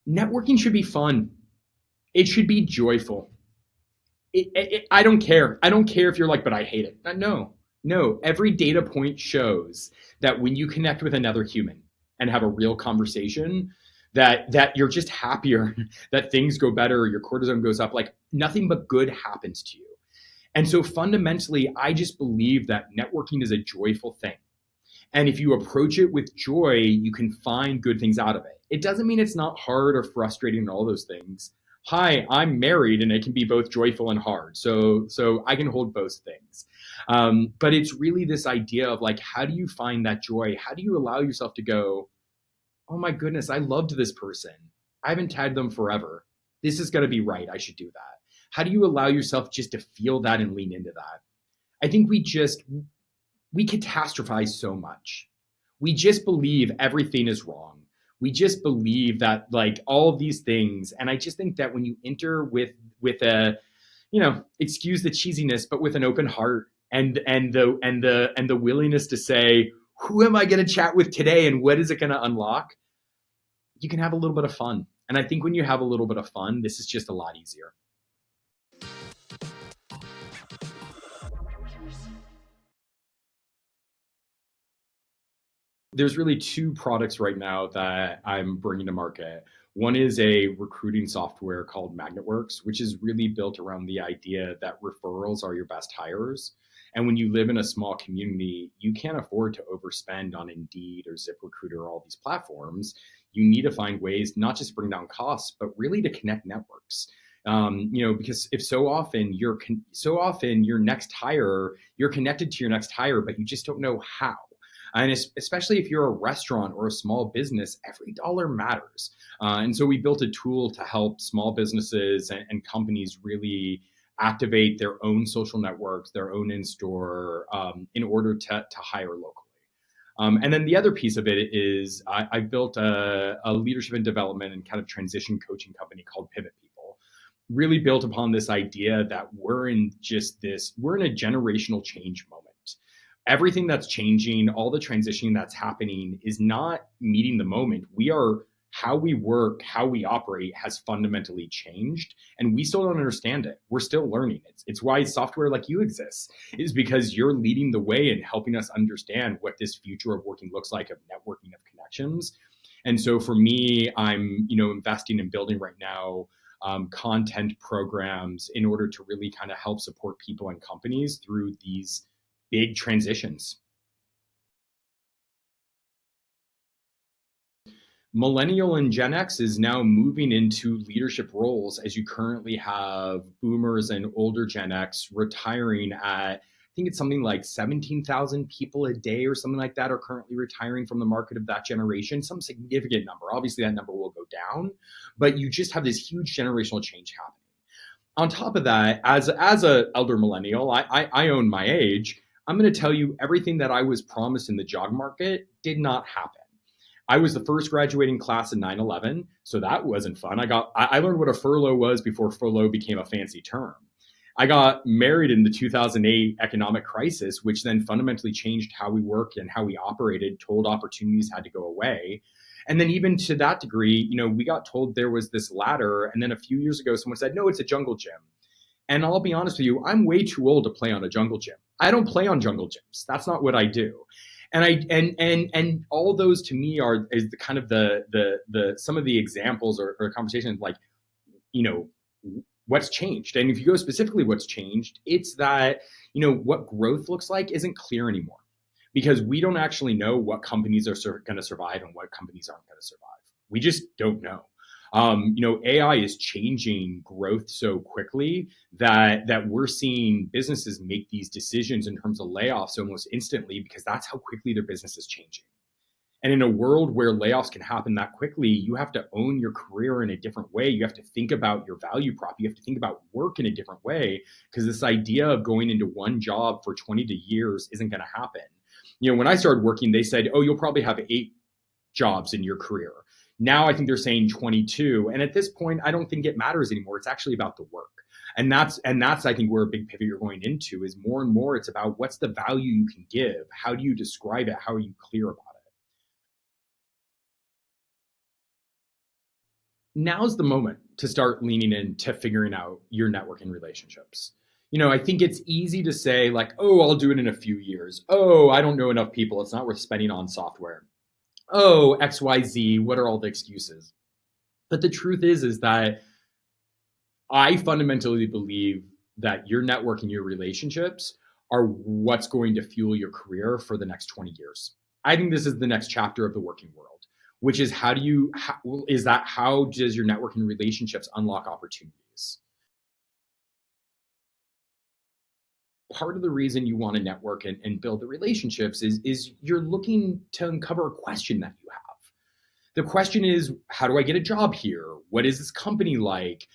Networking should be fun. It should be joyful. I don't care. I don't care if you're like, but I hate it. No, no. Every data point shows that when you connect with another human and have a real conversation, that you're just happier, that things go better, your cortisol goes up. Like nothing but good happens to you. And so fundamentally, I just believe that networking is a joyful thing. And if you approach it with joy, you can find good things out of it. It doesn't mean it's not hard or frustrating and all those things. Hi, I'm married and it can be both joyful and hard. So I can hold both things. But it's really this idea of like, how do you find that joy? How do you allow yourself to go, oh my goodness, I loved this person. I haven't tagged them forever. This is going to be right. I should do that. How do you allow yourself just to feel that and lean into that? I think we catastrophize so much. We just believe everything is wrong. We just believe that like all of these things. And I just think that when you enter with a, excuse the cheesiness, but with an open heart and the willingness to say, who am I going to chat with today and what is it going to unlock? You can have a little bit of fun. And I think when you have a little bit of fun, this is just a lot easier. There's really two products right now that I'm bringing to market. One is a recruiting software called Magnetworks, which is really built around the idea that referrals are your best hires. And when you live in a small community, you can't afford to overspend on Indeed or ZipRecruiter or all these platforms. You need to find ways not just to bring down costs, but really to connect networks. Because if so often your next hire, you're connected to your next hire, but you just don't know how. And especially if you're a restaurant or a small business, every dollar matters. And so we built a tool to help small businesses and companies really activate their own social networks, their own in-store, in order to hire locally. And then the other piece of it is I built a leadership and development and kind of transition coaching company called Pivot People, really built upon this idea that we're in a generational change moment. Everything that's changing, all the transitioning that's happening is not meeting the moment. How we work, how we operate has fundamentally changed, and we still don't understand it. We're still learning. It's why software like you exists, is because you're leading the way and helping us understand what this future of working looks like, of networking, of connections. And so for me, I'm investing in building right now content programs in order to really kind of help support people and companies through these big transitions. Millennial and Gen X is now moving into leadership roles, as you currently have boomers and older Gen X retiring at, I think it's something like 17,000 people a day or something like that are currently retiring from the market of that generation, some significant number. Obviously, that number will go down, but you just have this huge generational change happening. On top of that, as a elder millennial, I own my age. I'm going to tell you everything that I was promised in the job market did not happen. I was the first graduating class in 9/11, so that wasn't fun. I learned what a furlough was before furlough became a fancy term. I got married in the 2008 economic crisis, which then fundamentally changed how we worked and how we operated, told opportunities had to go away. And then even to that degree, we got told there was this ladder. And then a few years ago, someone said, no, it's a jungle gym. And I'll be honest with you, I'm way too old to play on a jungle gym. I don't play on jungle gyms. That's not what I do. And all those to me is the kind of the some of the examples or conversations like, what's changed. And if you go specifically what's changed, it's that, what growth looks like isn't clear anymore, because we don't actually know what companies are going to survive and what companies aren't going to survive. We just don't know. AI is changing growth so quickly that we're seeing businesses make these decisions in terms of layoffs almost instantly, because that's how quickly their business is changing. And in a world where layoffs can happen that quickly, you have to own your career in a different way. You have to think about your value prop. You have to think about work in a different way, because this idea of going into one job for 20 years isn't going to happen. When I started working, they said, oh, you'll probably have 8 jobs in your career. Now I think they're saying 22. And at this point, I don't think it matters anymore. It's actually about the work. And that's I think where a big pivot you're going into is more and more it's about what's the value you can give. How do you describe it? How are you clear about it? now's the moment to start leaning into figuring out your networking relationships. I think it's easy to say, like, oh, I'll do it in a few years. Oh, I don't know enough people. It's not worth spending on software. Oh, XYZ, what are all the excuses? But the truth is that I fundamentally believe that your network and your relationships are what's going to fuel your career for the next 20 years. I think this is the next chapter of the working world, which is how does your network and relationships unlock opportunities? Part of the reason you want to network and build the relationships is you're looking to uncover a question that you have. The question is, how do I get a job here? What is this company like?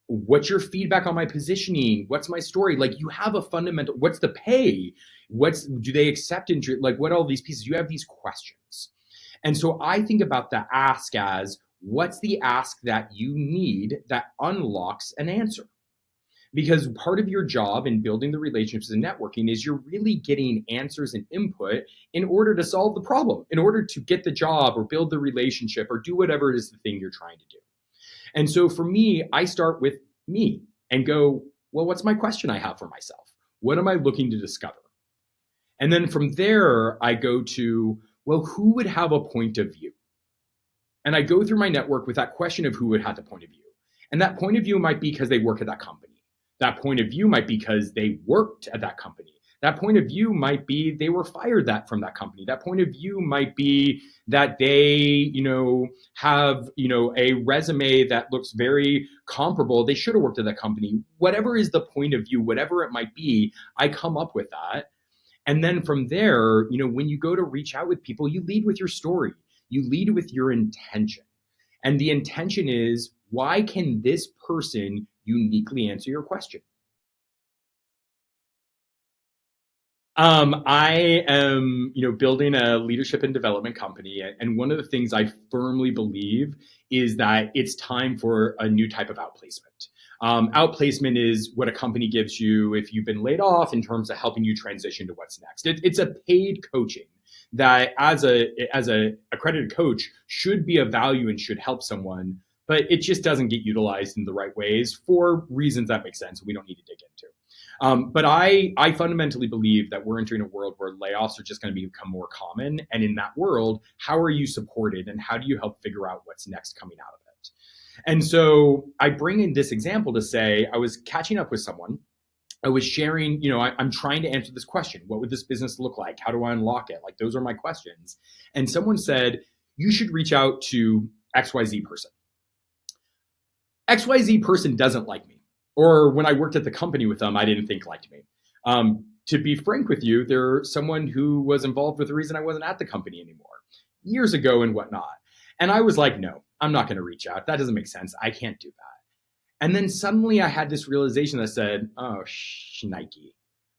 What's your feedback on my positioning? What's my story? Like, you have a fundamental, what's the pay? Do they accept interest? Like, what are all these pieces? You have these questions. And so I think about the ask as, what's the ask that you need that unlocks an answer? Because part of your job in building the relationships and networking is you're really getting answers and input in order to solve the problem, in order to get the job or build the relationship or do whatever it is the thing you're trying to do. And so for me, I start with me and go, well, what's my question I have for myself? What am I looking to discover? And then from there, I go to, well, who would have a point of view? And I go through my network with that question of who would have the point of view. And that point of view might be because they work at that company. That point of view might be because they worked at that company. That point of view might be they were fired from that company. That point of view might be that they, have, a resume that looks very comparable. They should have worked at that company. Whatever is the point of view, whatever it might be, I come up with that. And then from there, when you go to reach out with people, you lead with your story. You lead with your intention. And the intention is, why can this person uniquely answer your question? I am, building a leadership and development company, and one of the things I firmly believe is that it's time for a new type of outplacement. Outplacement is what a company gives you if you've been laid off in terms of helping you transition to what's next. It's a paid coaching that, as a accredited coach, should be of value and should help someone, but it just doesn't get utilized in the right ways for reasons that make sense. We don't need to dig into. But I fundamentally believe that we're entering a world where layoffs are just going to become more common. And in that world, how are you supported and how do you help figure out what's next coming out of it? And so I bring in this example to say, I was catching up with someone. I was sharing, I'm trying to answer this question. What would this business look like? How do I unlock it? Like, those are my questions. And someone said, you should reach out to XYZ person. XYZ person doesn't like me. Or when I worked at the company with them, I didn't think liked me. To be frank with you, they're someone who was involved with the reason I wasn't at the company anymore years ago and whatnot. And I was like, no, I'm not going to reach out. That doesn't make sense. I can't do that. And then suddenly I had this realization that said, oh, shnikey,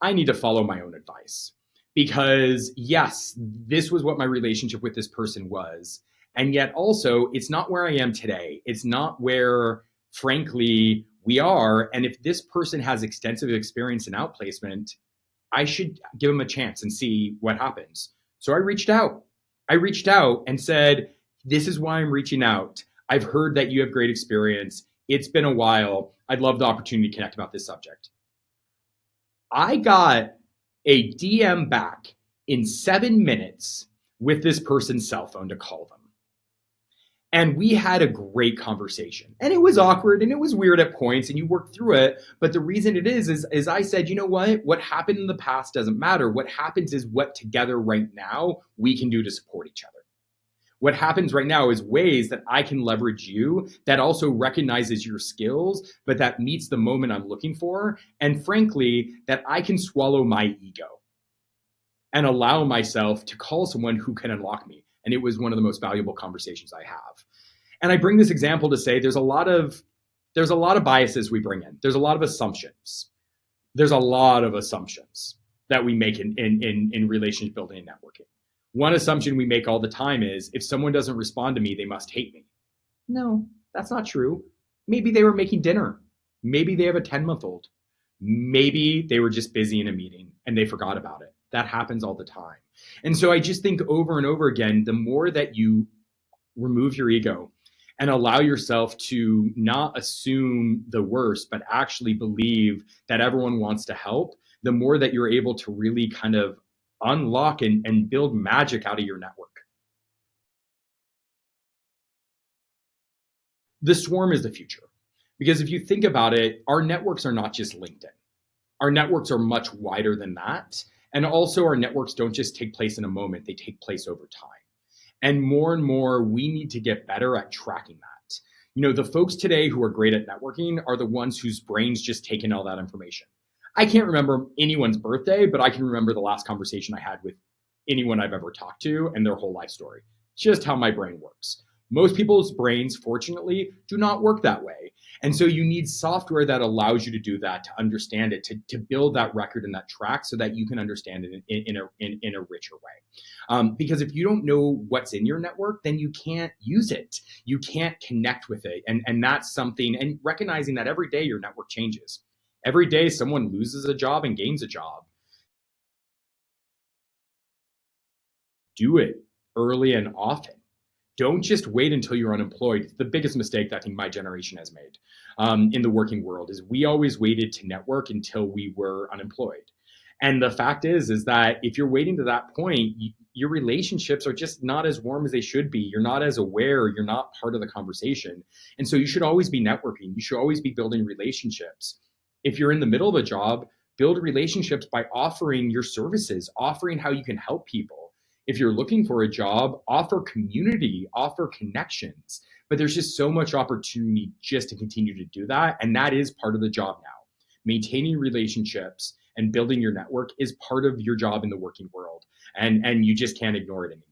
I need to follow my own advice. Because yes, this was what my relationship with this person was. And yet also, it's not where I am today. It's not where, frankly, we are. And if this person has extensive experience in outplacement, I should give them a chance and see what happens. So I reached out. And said, this is why I'm reaching out. I've heard that you have great experience. It's been a while. I'd love the opportunity to connect about this subject. I got a DM back in 7 minutes with this person's cell phone to call them. And we had a great conversation. And it was awkward and it was weird at points and you worked through it. But the reason it is I said, you know what happened in the past doesn't matter. What happens is what together right now we can do to support each other. What happens right now is ways that I can leverage you that also recognizes your skills, but that meets the moment I'm looking for. And frankly, that I can swallow my ego and allow myself to call someone who can unlock me. And it was one of the most valuable conversations I have. And I bring this example to say there's a lot of biases we bring in. There's a lot of assumptions. There's a lot of assumptions that we make in relationship building and networking. One assumption we make all the time is if someone doesn't respond to me, they must hate me. No, that's not true. Maybe they were making dinner. Maybe they have a 10-month-old. Maybe they were just busy in a meeting and they forgot about it. That happens all the time. And so I just think over and over again, the more that you remove your ego and allow yourself to not assume the worst, but actually believe that everyone wants to help, the more that you're able to really kind of unlock and build magic out of your network. The swarm is the future. Because if you think about it, our networks are not just LinkedIn. Our networks are much wider than that. And also, our networks don't just take place in a moment, they take place over time. And more, we need to get better at tracking that. The folks today who are great at networking are the ones whose brains just take in all that information. I can't remember anyone's birthday, but I can remember the last conversation I had with anyone I've ever talked to and their whole life story. It's just how my brain works. Most people's brains, fortunately, do not work that way. And so you need software that allows you to do that, to understand it, to build that record and that track so that you can understand it in a richer way. Because if you don't know what's in your network, then you can't use it. You can't connect with it. And that's something, and recognizing that every day your network changes. Every day someone loses a job and gains a job. Do it early and often. Don't just wait until you're unemployed. It's the biggest mistake that I think my generation has made in the working world is we always waited to network until we were unemployed. And the fact is that if you're waiting to that point, your relationships are just not as warm as they should be. You're not as aware. You're not part of the conversation. And so you should always be networking. You should always be building relationships. If you're in the middle of a job, build relationships by offering your services, offering how you can help people. If you're looking for a job, offer community, offer connections. But there's just so much opportunity just to continue to do that. And that is part of the job now. Maintaining relationships and building your network is part of your job in the working world. And you just can't ignore it anymore.